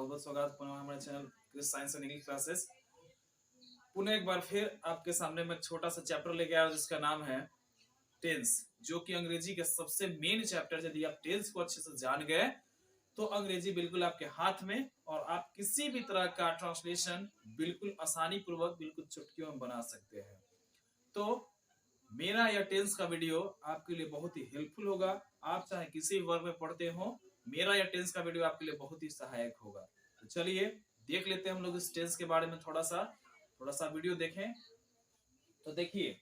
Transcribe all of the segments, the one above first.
बहुत बहुत स्वागत पुनः हमारे चैनल क्रिस साइंस एंड इंग्लिश क्लासेस। पुनः एक बार फिर आपके सामने मैं छोटा सा चैप्टर लेके आया हूं जिसका नाम है टेंस, जो कि अंग्रेजी का सबसे मेन चैप्टर। यदि आप टेंस को अच्छे से जान गए तो अंग्रेजी बिल्कुल आपके हाथ में, और आप किसी भी तरह का ट्रांसलेशन बिल्कुल आसानी पूर्वक बिल्कुल चुटकियों में बना सकते हैं। तो मेरा यह टेंस का वीडियो आपके लिए बहुत ही हेल्पफुल होगा। आप चाहे किसी वर्ग में पढ़ते हो, मेरा यह टेंस का वीडियो आपके लिए बहुत ही सहायक होगा। तो चलिए देख लेते हैं हम लोग इस टेंस के बारे में थोड़ा सा वीडियो देखें। तो देखिए,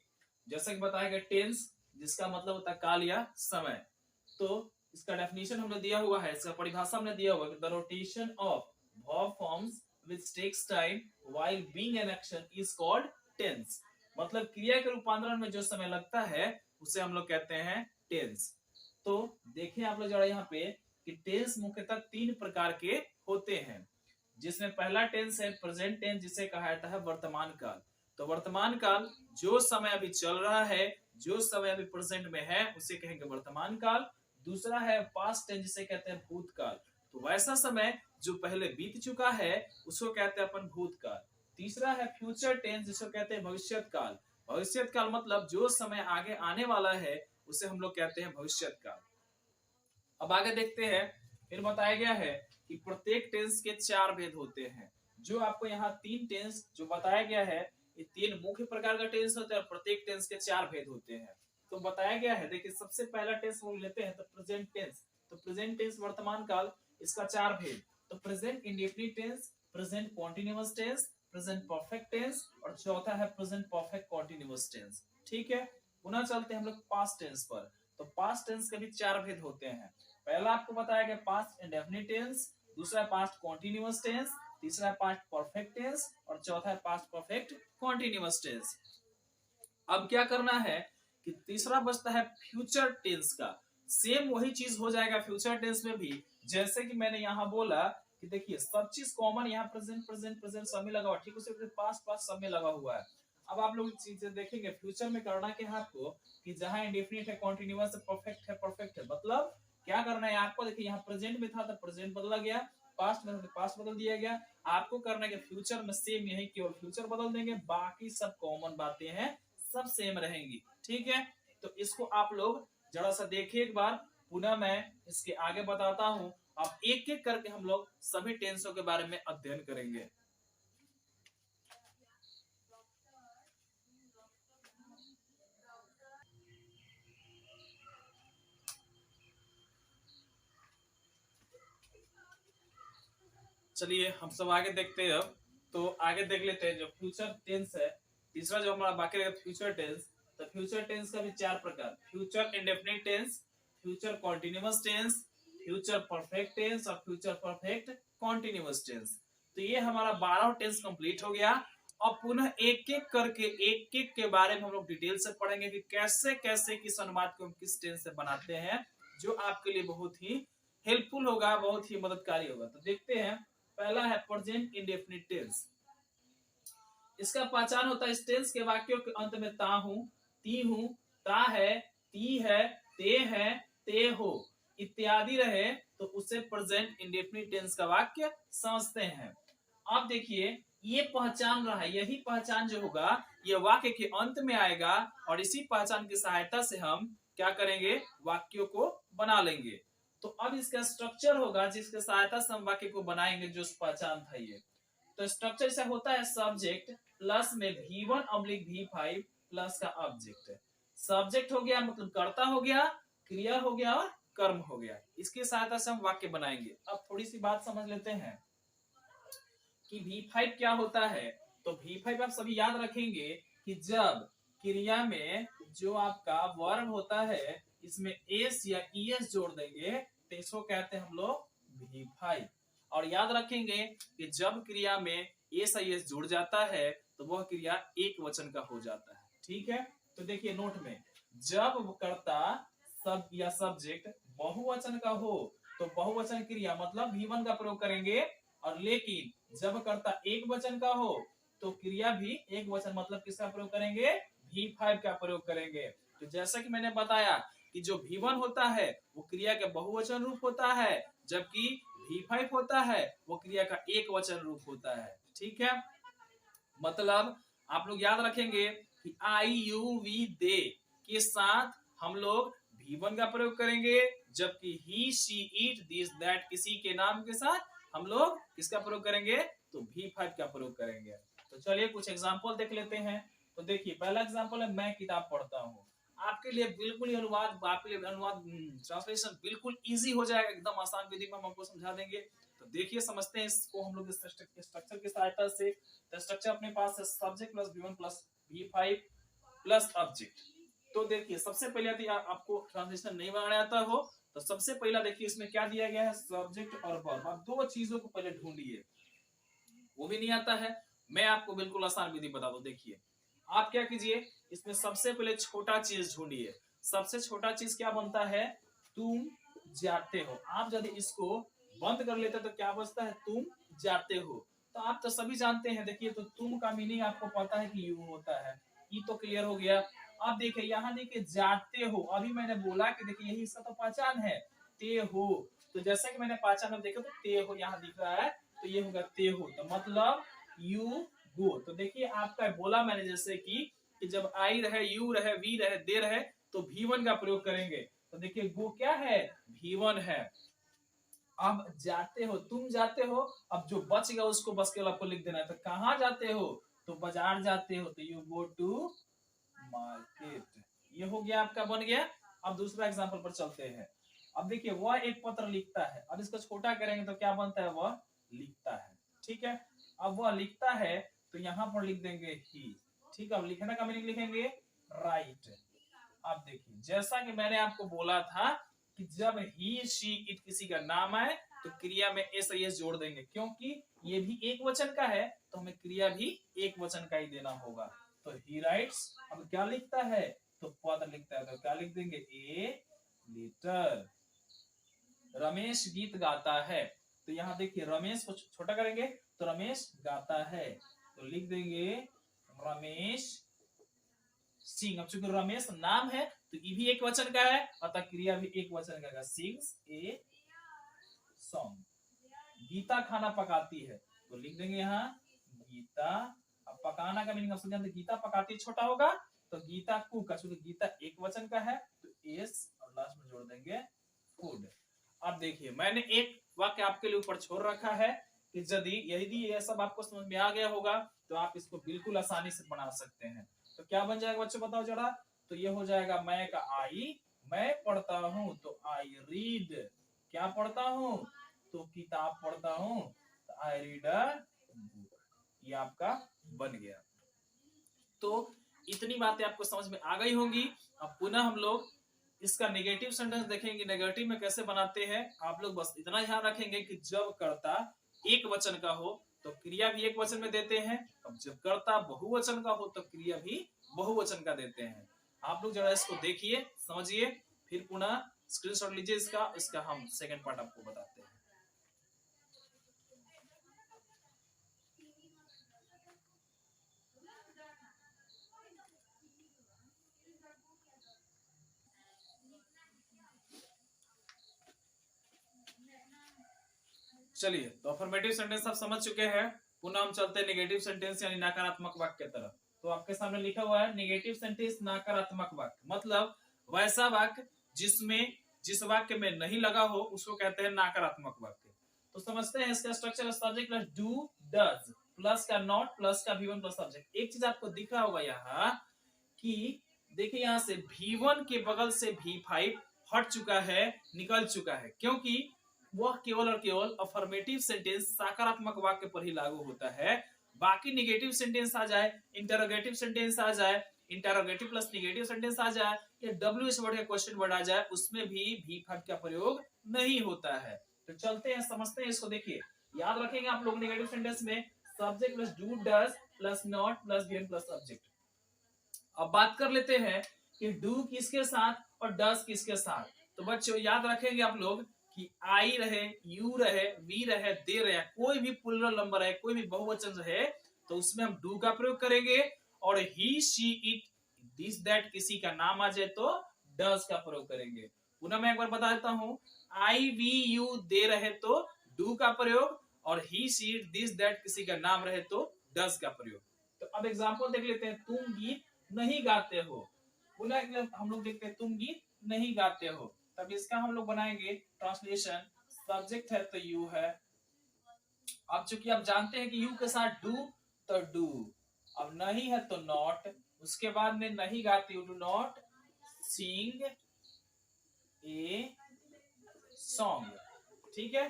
जैसा कि बताया गया टेंस जिसका मतलब होता है काल या समय। तो इसका डेफिनेशन हमने दिया हुआ है, इसका परिभाषा हमने दिया हुआ है कि the rotation of verb forms which takes time while being an action is called tense. मतलब क्रिया के रूपांतरण में जो समय लगता है उसे हम लोग कहते हैं टेंस। तो देखें आप लोग जरा यहाँ पे कि टेंस मुख्यतः 3 प्रकार के होते हैं, जिसमें पहला टेंस है प्रेजेंट टेंस, जिसे कहा जाता है वर्तमान काल। तो वर्तमान काल जो समय अभी चल रहा है, जो समय अभी प्रेजेंट में है, उसे कहेंगे वर्तमान काल। दूसरा है पास्ट टेंस, जिसे कहते हैं भूतकाल। तो वैसा समय जो पहले बीत चुका है उसको कहते हैं अपन भूतकाल। तीसरा है फ्यूचर टेंस, जिसको कहते हैं भविष्यत काल। भविष्यत काल मतलब जो समय आगे आने वाला है उसे हम लोग कहते हैं भविष्यत काल। अब आगे देखते हैं, फिर बताया गया है कि प्रत्येक टेंस के 4 भेद होते हैं। जो आपको यहाँ 3 टेंस जो बताया गया है, ये 3 मुख्य प्रकार का टेंस होते हैं और प्रत्येक टेंस के 4 भेद होते हैं। तो बताया गया है, देखिए सबसे पहला टेंस हम लेते हैं तो प्रेजेंट टेंस। तो प्रेजेंट टेंस वर्तमान काल, इसका 4 भेद। तो present indefinite tense, present continuous tense, present perfect tense और चौथा है प्रेजेंट परफेक्ट कॉन्टिन्यूअस टेंस। ठीक है, पुनः चलते हैं हम लोग पास्ट टेंस पर। तो पास्ट टेंस के भी 4 भेद होते हैं। पहला आपको बताया गया पास्ट इंडेफिनिट टेंस, दूसरा पास्ट कॉन्टिन्यूअस टेंस, तीसरा पास्ट परफेक्ट टेंस और चौथा पास्ट परफेक्ट कॉन्टिन्यूअस टेंस। अब क्या करना है कि तीसरा बचता है फ्यूचर टेंस का। सेम वही चीज हो जाएगा फ्यूचर टेंस में भी, जैसे कि मैंने यहाँ बोला कि देखिए सब चीज कॉमन, यहाँ प्रेजेंट प्रेजेंट प्रेजेंट सब में लगा हुआ, ठीक उसे पास्ट पास्ट सब में लगा हुआ है। अब आप लोग चीजें देखेंगे फ्यूचर में करना क्या है आपको कि जहां इंडेफिनिट है, कॉन्टिन्यूअस है, परफेक्ट है, मतलब क्या करना है आपको। देखिए यहाँ प्रेजेंट में था तो प्रेजेंट बदला गया, पास्ट में तो पास्ट बदल दिया गया। आपको करना है कि फ्यूचर में सेम यही, केवल फ्यूचर बदल देंगे, बाकी सब कॉमन बातें हैं, सब सेम रहेंगी। ठीक है, तो इसको आप लोग जरा सा देखिए एक बार, पुनः मैं इसके आगे बताता हूं। अब एक एक करके हम लोग सभी टेंसों के बारे में अध्ययन करेंगे। चलिए हम सब आगे देखते हैं। अब तो आगे देख लेते हैं जो फ्यूचर टेंस है, तीसरा जो हमारा बाकी रहेगा फ्यूचर टेंस। तो फ्यूचर टेंस का भी 4 प्रकार, future indefinite tense, future continuous tense, future perfect tense और फ्यूचर परफेक्ट कॉन्टिन्यूअस टेंस। तो ये हमारा 12 टेंस कंप्लीट हो गया। अब पुनः एक एक करके एक एक के बारे में हम लोग डिटेल से पढ़ेंगे कि कैसे कैसे किस अनुवाद को हम किस टेंस से बनाते हैं, जो आपके लिए बहुत ही हेल्पफुल होगा, बहुत ही मददकारी होगा। तो देखते हैं, पहला है प्रेजेंट इंडेफिनिट टेंस। इसका पहचान होता है इस टेंस के वाक्यों के अंत में ता हूं, ती हूं, ता है, ती है, ते हो इत्यादि रहे तो उसे प्रेजेंट इंडेफिनिट टेंस का वाक्य समझते हैं। अब देखिए ये पहचान रहा है, यही पहचान जो होगा ये वाक्य के अंत में आएगा और इसी पहचान की सहायता से हम क्या करेंगे, वाक्यों को बना लेंगे। तो अब इसका स्ट्रक्चर होगा जिसके सहायता से हम वाक्य को बनाएंगे, जो पहचान था ये। तो स्ट्रक्चर से होता है सब्जेक्ट प्लस में V1 अब्लिक V5 प्लस का ऑब्जेक्ट। सब्जेक्ट हो गया मतलब कर्ता हो गया, क्रिया हो गया और कर्म हो गया, इसकी सहायता से हम वाक्य बनाएंगे। अब थोड़ी सी बात समझ लेते हैं कि V5 क्या होता है। तो V5 आप सभी याद रखेंगे कि जब क्रिया में जो आपका वर्ब होता है इसमें एस या ईएस जोड़ देंगे तो इसको कहते हैं हम लोग V5। और याद रखेंगे कि जब क्रिया में एस या ईएस जुड़ जाता है तो वह क्रिया एक वचन का हो जाता है। ठीक है, तो देखिए नोट में, जब कर्ता सब या सब्जेक्ट बहुवचन का हो तो बहुवचन क्रिया मतलब V1 का प्रयोग करेंगे, और लेकिन जब कर्ता एक वचन का हो तो क्रिया भी एक वचन मतलब किसका प्रयोग करेंगे, V5 का प्रयोग करेंगे। तो जैसा कि मैंने बताया कि जो V1 होता है वो क्रिया के बहुवचन रूप होता है, जबकि V5 होता है वो क्रिया का एक वचन रूप होता है। ठीक है, मतलब आप लोग याद रखेंगे कि आई यू वी दे के साथ हम लोग V1 का प्रयोग करेंगे, जबकि ही शी इट दिस दैट किसी के नाम के साथ हम लोग किसका प्रयोग करेंगे, तो V5 का प्रयोग करेंगे। तो चलिए कुछ एग्जांपल देख लेते हैं। तो देखिए पहला एग्जांपल है मैं किताब पढ़ता हूँ। आपके लिए बिल्कुल अनुवाद, आपके लिए अनुवाद ट्रांसलेशन बिल्कुल इजी हो जाएगा, एकदम आसान विधि में हम आपको समझा देंगे। तो देखिए समझते हैं इसको हम लोग स्ट्रक्चर की सहायता से। तो स्ट्रक्चर अपने पास है subject plus V1 plus V5 plus object. तो देखिए सबसे पहले यदि आपको ट्रांसलेशन नहीं बनाना आता हो तो सबसे पहला देखिए इसमें क्या दिया गया है, सब्जेक्ट और वर्ब। आप दो चीजों को पहले ढूंढिए, वो भी नहीं आता है, मैं आपको बिल्कुल आसान विधि बता दूं। देखिए आप क्या कीजिए, इसमें सबसे पहले छोटा चीज ढूंढिए। सबसे छोटा चीज क्या बनता है, तुम जाते हो। आप यदि इसको बंद कर लेते तो क्या बचता है, तुम जाते हो। तो आप तो सभी जानते हैं, देखिए तो तुम का मीनिंग आपको पता है कि यू होता है, ये तो क्लियर हो गया। अब देखिए यहाँ देखिए जाते हो, अभी मैंने बोला कि देखिए यही इसका तो पहचान है, ते हो। तो जैसा कि मैंने पहचान में देखा तो ते हो यहाँ दिख रहा है, तो ये होगा ते हो, तो मतलब यू गो। तो देखिए आपका बोला मैंने जैसे कि जब आई रहे, यू रहे, वी रहे, दे रहे तो V1 का प्रयोग करेंगे। तो देखिए गो क्या है, V1 है। अब जाते हो, तुम जाते हो, अब जो बच गया उसको बस केवल आपको लिख देना है। तो कहाँ जाते हो, तो बाजार जाते हो, तो यू गो टू मार्केट। ये हो गया आपका, बन गया। अब दूसरा एग्जांपल पर चलते हैं। अब देखिए वह एक पत्र लिखता है, अब इसको छोटा करेंगे तो क्या बनता है, वह लिखता है। ठीक है, अब वह लिखता है तो यहाँ पर लिख देंगे ही। ठीक है, अब लिखने का मीनिंग लिखेंगे राइट। अब देखिए जैसा कि मैंने आपको बोला था कि जब ही शी इट किसी का नाम आए तो क्रिया में एस आई एस जोड़ देंगे, क्योंकि ये भी एक वचन का है तो हमें क्रिया भी एक वचन का ही देना होगा। तो ही राइट्स, अब क्या लिखता है, तो पद लिखता है, तो क्या लिख देंगे, ए लेटर। रमेश गीत गाता है, तो यहाँ देखिए रमेश को छोटा करेंगे तो रमेश गाता है, तो लिख देंगे रमेश सिंह। अब चूंकि रमेश नाम है तो ये भी एक वचन का है, अतः क्रिया भी एक वचन का, सिंग्स ए सॉन्ग। गीता खाना पकाती है, तो लिख देंगे यहाँ गीता। अब पकाना का मीनिंग आप समझ जानते, गीता पकाती छोटा होगा तो गीता कुक, चूंकि गीता एक वचन का है तो एस और लास्ट में जोड़ देंगे फूड। अब देखिए मैंने एक वाक्य आपके लिए ऊपर छोड़ रखा है कि यदि ये सब आपको समझ में आ गया होगा तो आप इसको बिल्कुल आसानी से बना सकते हैं। तो क्या बन जाएगा बच्चों, बताओ जरा। तो ये हो जाएगा मैं का आई, मैं पढ़ता हूँ तो आई रीड। क्या पढ़ता हूँ, तो किताब पढ़ता हूँ, तो आई रीड अ बुक। ये आपका बन गया। तो इतनी बातें आपको समझ में आ गई होंगी। अब पुनः हम लोग इसका नेगेटिव सेंटेंस देखेंगे, नेगेटिव में कैसे बनाते हैं। आप लोग बस इतना ध्यान रखेंगे कि जब कर्ता एक वचन का हो तो क्रिया भी एक वचन में देते हैं, अब जब कर्ता बहुवचन का हो तो क्रिया भी बहुवचन का देते हैं। आप लोग जरा इसको देखिए, समझिए, फिर पुनः स्क्रीनशॉट लीजिए इसका हम सेकंड पार्ट आपको बताते हैं। चलिए, तो अफर्मेटिव सेंटेंस आप समझ चुके हैं, पुनः हम चलते हैं नेगेटिव सेंटेंस यानी नकारात्मक वाक्य की तरफ। तो आपके सामने लिखा हुआ है नेगेटिव सेंटेंस नकारात्मक वाक्य, मतलब वैसा वाक्य जिसमें जिस वाक्य में नहीं लगा हो उसको कहते हैं नकारात्मक वाक्य। तो समझते हैं इसका structure, subject plus do does plus का नॉट प्लस का V1 प्लस सब्जेक्ट। एक चीज आपको दिख रहा होगा यहाँ कि देखिए यहाँ से V1 के बगल से V5 हट चुका है, निकल चुका है, क्योंकि वह केवल और केवल अफर्मेटिव सेंटेंस सकारात्मक वाक्य पर ही लागू होता है। बाकी नेगेटिव सेंटेंस आ जाए, इंटरोगेटिव सेंटेंस आ जाए, इंटरोगेटिव प्लस नेगेटिव सेंटेंस आ जाए, या WH वर्ड का क्वेश्चन वर्ड आ जाए, उसमें भी V5 का प्रयोग नहीं होता है। तो चलते हैं समझते हैं इसको। देखिए याद रखेंगे आप लोग नेगेटिव सेंटेंस में subject plus do does plus not plus V1 plus subject. अब बात कर लेते हैं कि डू किसके साथ और डज किसके साथ। तो बच्चों याद रखेंगे आप लोग कि आई रहे, यू रहे, वी रहे, दे रहे, कोई भी प्लूरल नंबर है, कोई भी बहुवचन रहे तो उसमें हम डू का प्रयोग करेंगे, और ही शी इट दिस दैट किसी का नाम आ जाए तो डज का प्रयोग करेंगे। पुनः मैं एक बार बता देता हूं, आई वी यू दे रहे तो डू का प्रयोग, और ही शी दिस दैट किसी का नाम रहे तो डज का प्रयोग। तो अब एग्जांपल देख लेते हैं। तुम गीत नहीं गाते हो, पुनः हम लोग देखते हैं तुम गीत नहीं गाते हो, तब इसका हम लोग बनाएंगे ट्रांसलेशन। सब्जेक्ट है तो यू है। अब चूंकि आप जानते हैं कि यू के साथ डू तो डू, अब नहीं है तो नॉट, उसके बाद में नहीं गाते, you do not sing a song, ठीक है।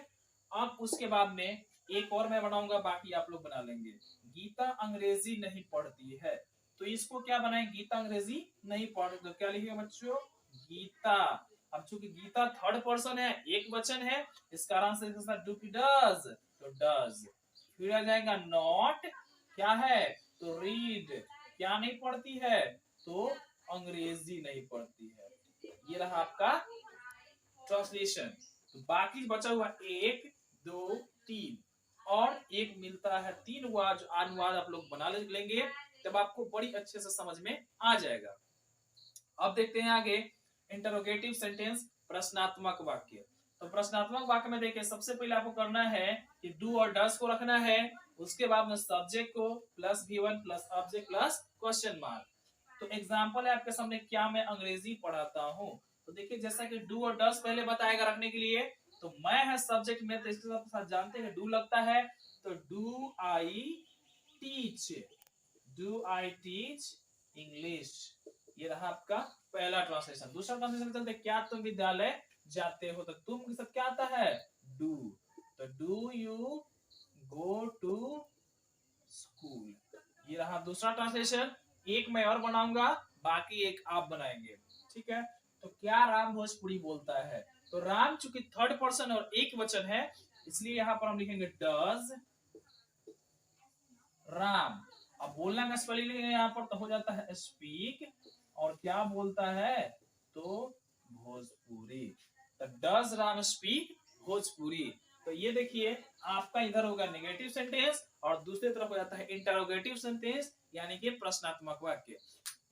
अब उसके बाद में एक और मैं बनाऊंगा, बाकी आप लोग बना लेंगे। गीता अंग्रेजी नहीं पढ़ती है, तो इसको क्या बनाए, गीता अंग्रेजी नहीं पढ़ती, तो क्या लिखेंगे बच्चों, गीता। अब चूंकि गीता थर्ड पर्सन है, एक वचन है, इस कारण से इसके साथ डू की डज, तो डज। फिर आ जाएगा नॉट, क्या है तो रीड, क्या नहीं पढ़ती है तो अंग्रेजी नहीं पढ़ती है। ये रहा आपका ट्रांसलेशन। तो बाकी बचा हुआ 1 2 3 और एक मिलता है 3 हुआ, जो अनुवाद आप लोग बना लेंगे, तब आपको बड़ी अच्छे से समझ में आ जाएगा। अब देखते हैं आगे इंटरोगेटिव सेंटेंस, प्रश्नात्मक वाक्य। तो प्रश्नात्मक वाक्य में देखिए, सबसे पहले आपको करना है कि डू और डज को रखना है, उसके बाद में सब्जेक्ट को plus V1 plus object plus question mark. तो एग्जांपल है आपके सामने, क्या मैं अंग्रेजी पढ़ाता हूँ। तो देखिए जैसा कि डू और डज पहले बताएगा रखने के लिए, तो मैं है सब्जेक्ट में, तो इसके साथ जानते हैं डू लगता है, तो do I teach, do I teach English. ये रहा आपका पहला ट्रांसलेशन। दूसरा ट्रांसलेशन चलते, क्या तुम विद्यालय जाते हो, तो तुम के साथ क्या आता है डू, तो do you go to school. ये रहा दूसरा ट्रांसलेशन। एक मैं और बनाऊंगा, बाकी एक आप बनाएंगे, ठीक है। तो क्या राम भोजपुरी बोलता है, तो राम चूंकि थर्ड पर्सन और एक वचन है, इसलिए यहां पर हम लिखेंगे डज राम। अब बोलना का स्पेलिंग यहाँ पर तो हो जाता है स्पीक, और क्या बोलता है तो भोजपुरी, तो डज राम स्पीक भोजपुरी। तो ये देखिए आपका इधर होगा नेगेटिव सेंटेंस, और दूसरी तरफ हो जाता है इंटरोगेटिव सेंटेंस, यानी कि प्रश्नात्मक वाक्य।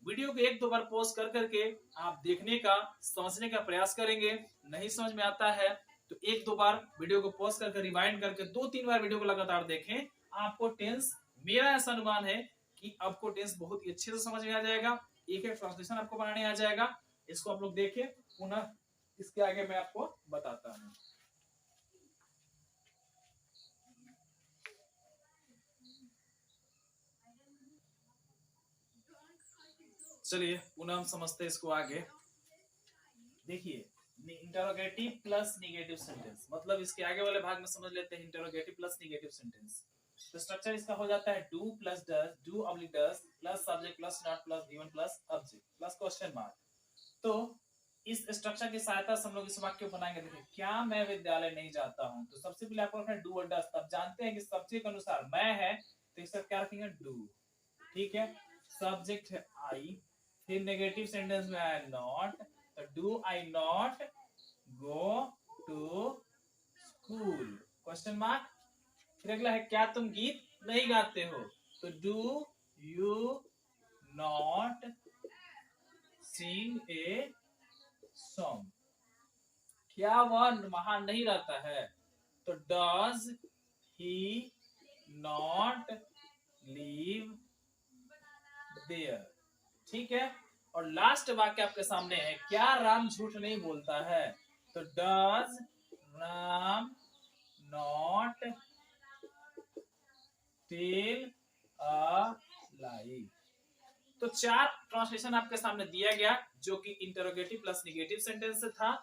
वीडियो को 1-2 बार पॉज कर करके आप देखने का, समझने का प्रयास करेंगे। नहीं समझ में आता है तो 1-2 बार वीडियो को पॉज करके रिवाइंड करके 2-3 बार वीडियो को लगातार देखें। आपको टेंस, मेरा ऐसा अनुमान है कि आपको टेंस बहुत ही अच्छे से समझ में आ जाएगा। एक एक ट्रांसलेशन आपको बनाने आ जाएगा। इसको आप लोग देखिए, पुनः इसके आगे मैं आपको बताता हूँ। चलिए पुनः हम समझते हैं इसको आगे। देखिए इंटरोगेटिव प्लस नेगेटिव सेंटेंस, मतलब इसके आगे वाले भाग में समझ लेते हैं इंटरोगेटिव प्लस नेगेटिव सेंटेंस। तो स्ट्रक्चर इसका हो जाता है do plus does, do oblique does plus subject plus not plus V1 plus object plus question mark. तो इस स्ट्रक्चर की सहायता से हम लोग इस वाक्य को बनाएंगे। देखिए क्या मैं विद्यालय नहीं जाता हूँ, तो सबसे पहले आपको रखना है डू और डज। तब जानते हैं कि सब्जेक्ट के अनुसार मैं है, तो इसका क्या रखेंगे डू, ठीक है। सब्जेक्ट है आई, फिर नेगेटिव सेंटेंस में आया नॉट, तो do I not go to school question mark. फिर अगला है क्या तुम गीत नहीं गाते हो, तो do you not sing a song. क्या वह वहां नहीं रहता है, तो does he not live there, ठीक है। और लास्ट वाक्य आपके सामने है, क्या राम झूठ नहीं बोलता है, तो does Ram not tell a lie. तो 4 ट्रांसलेशन आपके सामने दिया गया, जो कि इंटरोगेटिव प्लस नेगेटिव सेंटेंस से था।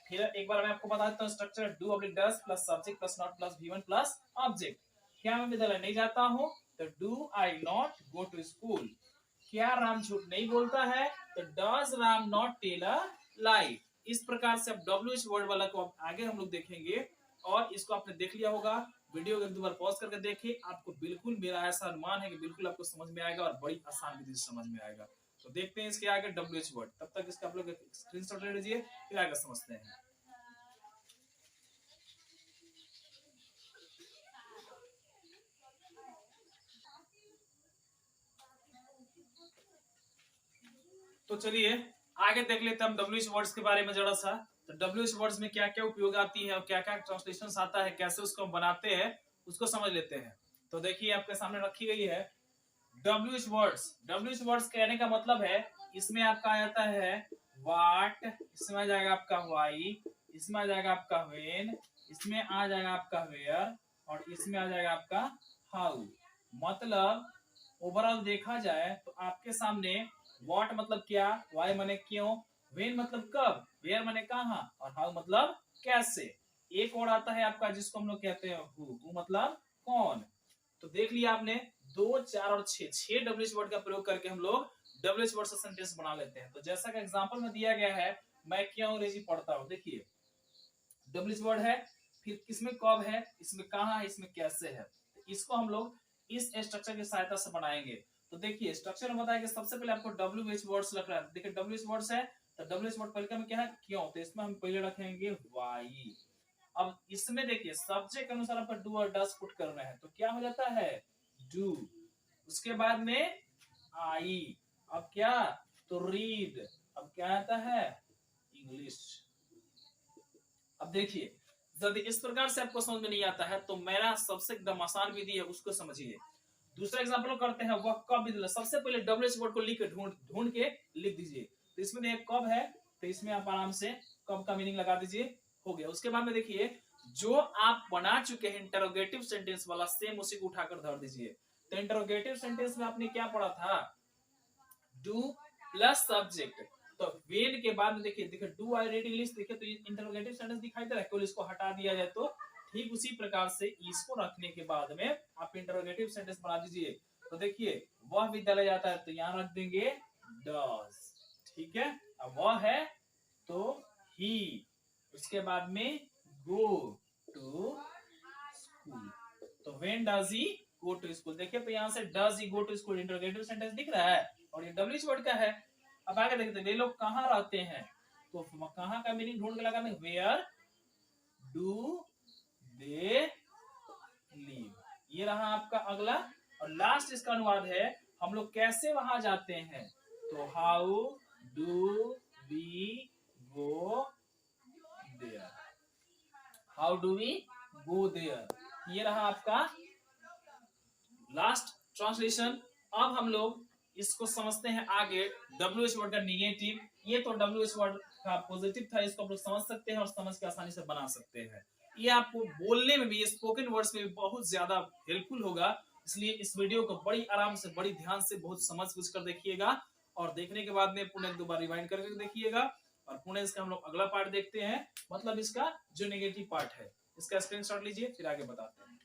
फिर एक बार मैं आपको बता देता हूँ structure, do oblique does plus subject plus not plus V1 plus object. क्या मैं विद्यालय नहीं जाता हूँ, तो do I not go to school. क्या राम झूठ नहीं बोलता है, तो does Ram not tell a lie. इस प्रकार से अब WH वर्ड वाला को आगे हम लोग देखेंगे, और इसको आपने देख लिया होगा। वीडियो को 1-2 बार पॉज करके देखिए, आपको बिल्कुल, मेरा ऐसा अनुमान है कि बिल्कुल आपको समझ में आएगा, और बड़ी आसान विधि से समझ में आएगा। तो देखते हैं इसके आगे WH वर्ड। तब तक इसका आप लोग स्क्रीनशॉट ले लीजिए, फिर आगे समझते हैं। तो चलिए आगे देख लेते हैं हम WH वर्ड्स के बारे में जरा सा। तो WH वर्ड्स में क्या क्या उपयोग आती है और क्या क्या ट्रांसलेशन आता है, कैसे उसको हम बनाते हैं, उसको समझ लेते हैं। तो देखिए आपके सामने रखी गई है WH वर्ड्स। WH वर्ड्स कहने का मतलब है, इसमें आपका आ जाता है वाट, इसमें आ जाएगा आपका वाई, इसमें आ जाएगा आपका वेन, इसमें आ जाएगा आपका वेयर, और इसमें आ जाएगा आपका हाउ। मतलब ओवरऑल देखा जाए तो आपके सामने व्हाट मतलब क्या, वाई माने क्यों, वेन मतलब कब, वेयर माने कहां, और हाउ मतलब कैसे। एक और आता है आपका जिसको हम लोग कहते हैं हु मतलब कौन। तो देख लिया आपने, 2, 4 और 6, 6 WH वर्ड का प्रयोग करके हम लोग WH वर्ड से सेंटेंस बना लेते हैं। तो जैसा कि एग्जांपल में दिया गया है, मैं क्यों अंग्रेजी पढ़ता हूं, देखिए WH वर्ड है, फिर इसमें कब है, इसमें कहां है, इसमें कैसे है। तो इसको हम लोग इस स्ट्रक्चर की सहायता से बनाएंगे। तो देखिए स्ट्रक्चर में बताया कि सबसे पहले आपको WH वर्ड्स रखना है। देखिए WH वर्ड्स है तो WH वर्ड पहले में क्या है, क्यों, तो इसमें हम पहले रखेंगे वाई। अब इसमें देखिए सब्जेक्ट के अनुसार आपका डू और डस पुट करना है, तो क्या हो जाता है डू। उसके बाद में आई, अब क्या, तो रीड, अब क्या आता है इंग्लिश। अब देखिए यदि इस प्रकार से आपको समझ में नहीं आता है तो मेरा सबसे एकदम आसान विधि है, उसको समझिए। दूसरा एग्जांपल करते हैं, वह कब विधि। सबसे पहले WH वर्ड को लिख के ढूंढ के लिख दीजिए। तो इसमें देखिए कब है, तो इसमें आप आराम से कब का मीनिंग लगा दीजिए, हो गया। उसके बाद में देखिए जो आप बना चुके हैं इंटरोगेटिव सेंटेंस वाला, सेम उसी को उठाकर धर दीजिए। तो इंटरोगेटिव सेंटेंस में आपने क्या पढ़ा था, डू प्लस सब्जेक्ट। तो वेन के बाद में देखिए डू आई रीड इंग्लिश, देखिए तो इंटरोगेटिव सेंटेंस दिखाई दे रहा है, केवल इसको हटा दिया जाए तो ठीक उसी प्रकार से इसको रखने के बाद में आप इंटरोगेटिव सेंटेंस बना दीजिए। तो देखिए वह विद्यालय जाता है, तो यहां रख देंगे डज, ठीक है। अब वह है तो ही, उसके बाद में गो टू स्कूल, तो when does he go to school. देखिए तो यहां से does he go to school interrogative sentence दिख रहा है और ये WH वर्ड का है। अब आगे देखते हैं वे लोग कहां रहते हैं, तो कहां का मीनिंग ढूंढ के लगाना, वेयर डू दे लिव, ये रहा आपका अगला। और लास्ट इसका अनुवाद है हम लोग कैसे वहां जाते हैं, तो how do we go there, how do we go there, ये रहा आपका लास्ट ट्रांसलेशन। अब हम लोग इसको समझते हैं आगे WH वर्ड का निगेटिव। ये तो WH वर्ड का पॉजिटिव था, इसको आप लोग समझ सकते हैं और समझ के आसानी से बना सकते हैं। ये आपको बोलने में भी, स्पोकन वर्ड्स में भी बहुत ज्यादा हेल्पफुल होगा। इसलिए इस वीडियो को बड़ी आराम से, बड़ी ध्यान से, बहुत समझ बुझ कर देखिएगा और देखने के बाद में पुनः एक दो बार रिवाइंड करके देखिएगा और पुनः इसका हम लोग अगला पार्ट देखते हैं, मतलब इसका जो नेगेटिव पार्ट है। इसका स्क्रीनशॉट लीजिए फिर आगे बताते हैं।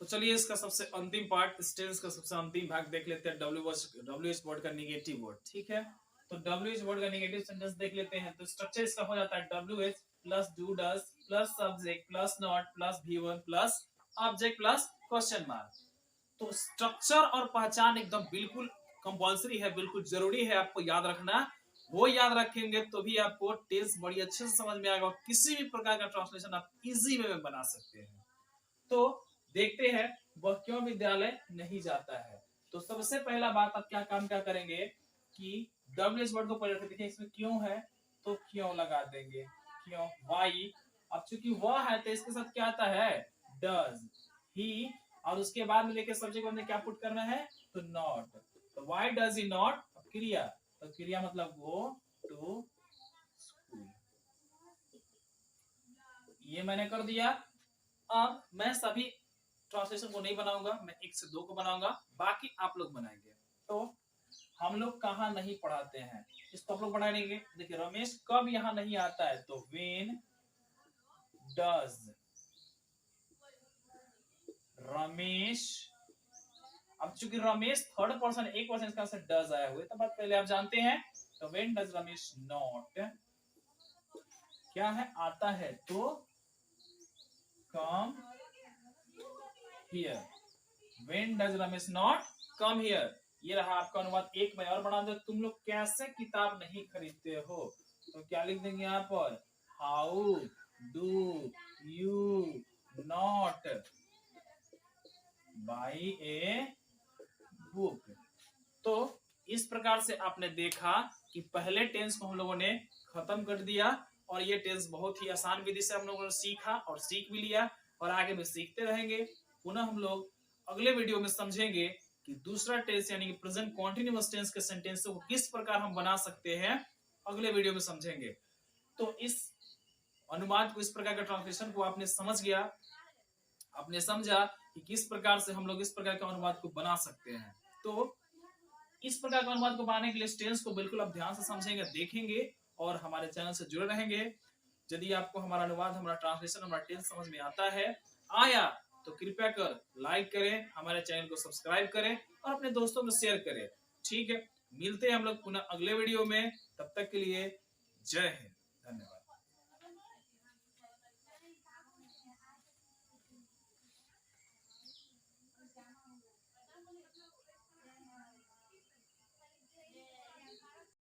तो चलिए इसका सबसे अंतिम पार्ट, टेंस का सबसे अंतिम भाग देख लेते हैं, WH वर्ड का नेगेटिव वर्ड, ठीक है। तो WH वर्ड का नेगेटिव सेंटेंस देख लेते हैं। तो स्ट्रक्चर इसका हो जाता है WH plus do does plus subject plus not plus V1 plus object plus question mark. तो स्ट्रक्चर और पहचान एकदम बिल्कुल कंपल्सरी है, बिल्कुल जरूरी है आपको याद रखना। वो याद रखेंगे तो भी आपको टेंस बड़ी अच्छे से समझ में आएगा और किसी भी प्रकार का ट्रांसलेशन आप इजी वे में बना सकते हैं। तो देखते हैं वह क्यों विद्यालय नहीं जाता है। तो सबसे पहला बात आप क्या करेंगे कि WH वर्ड को पहले देखिए, इसमें क्यों है तो क्यों लगा देंगे, क्यों वाई। अब चूंकि वह है तो इसके साथ क्या आता है डज ही, और उसके बाद में देखिए सब्जेक्ट में क्या पुट करना है तो नॉट। तो वाई डज ही नॉट, क्रिया, तो क्रिया मतलब गो टू स्कूल, ये मैंने कर दिया। अब मैं सभी ट्रांसलेशन को नहीं बनाऊंगा, मैं 1 से 2 को बनाऊंगा, बाकी आप लोग बनाएंगे। तो हम लोग कहाँ नहीं पढ़ाते हैं इसको आप लोग बना लेंगे। देखिए रमेश कब यहाँ नहीं आता है, तो व्हेन डज रमेश। अब चूंकि रमेश थर्ड पर्सन, एक पर्सन इसका आंसर डज आया हुआ है, तो बात पहले आप जानते हैं। तो व्हेन डज रमेश नॉट, क्या है आता है, तो come here, when does Ramesh not come here, ये रहा आपका अनुवाद। एक मैं और बना दो, तुम लोग कैसे किताब नहीं खरीदते हो, तो क्या लिख देंगे यहाँ पर, हाउ डू यू नॉट प्रकार से आपने देखा कि पहले टेंस को हम लोगों ने खत्म कर दिया और ये टेंस बहुत ही आसान विधि से हम लोगों ने सीखा और सीख भी लिया और आगे भी सीखते रहेंगे। पुनः हम लोग अगले वीडियो में समझेंगे कि दूसरा टेंस यानी कि प्रेजेंट कॉन्टिन्यूअस टेंस के सेंटेंसों को किस प्रकार हम बना सकते हैं, अगले वीडियो में समझेंगे। तो इस अनुवाद को, इस प्रकार का ट्रांसलेशन को आपने समझ गया, आपने समझा कि किस प्रकार से हम लोग इस प्रकार के अनुवाद को बना सकते हैं। तो इस प्रकार का अनुवाद को बनाने के लिए टेंस को बिल्कुल आप ध्यान से समझेंगे, देखेंगे और हमारे चैनल से जुड़े रहेंगे। यदि आपको हमारा अनुवाद, हमारा ट्रांसलेशन, हमारा टेंस समझ में आया तो कृपया कर लाइक करें, हमारे चैनल को सब्सक्राइब करें और अपने दोस्तों में शेयर करें। ठीक है, मिलते हैं हम लोग पुनः अगले वीडियो में। तब तक के लिए जय हिंद, धन्यवाद।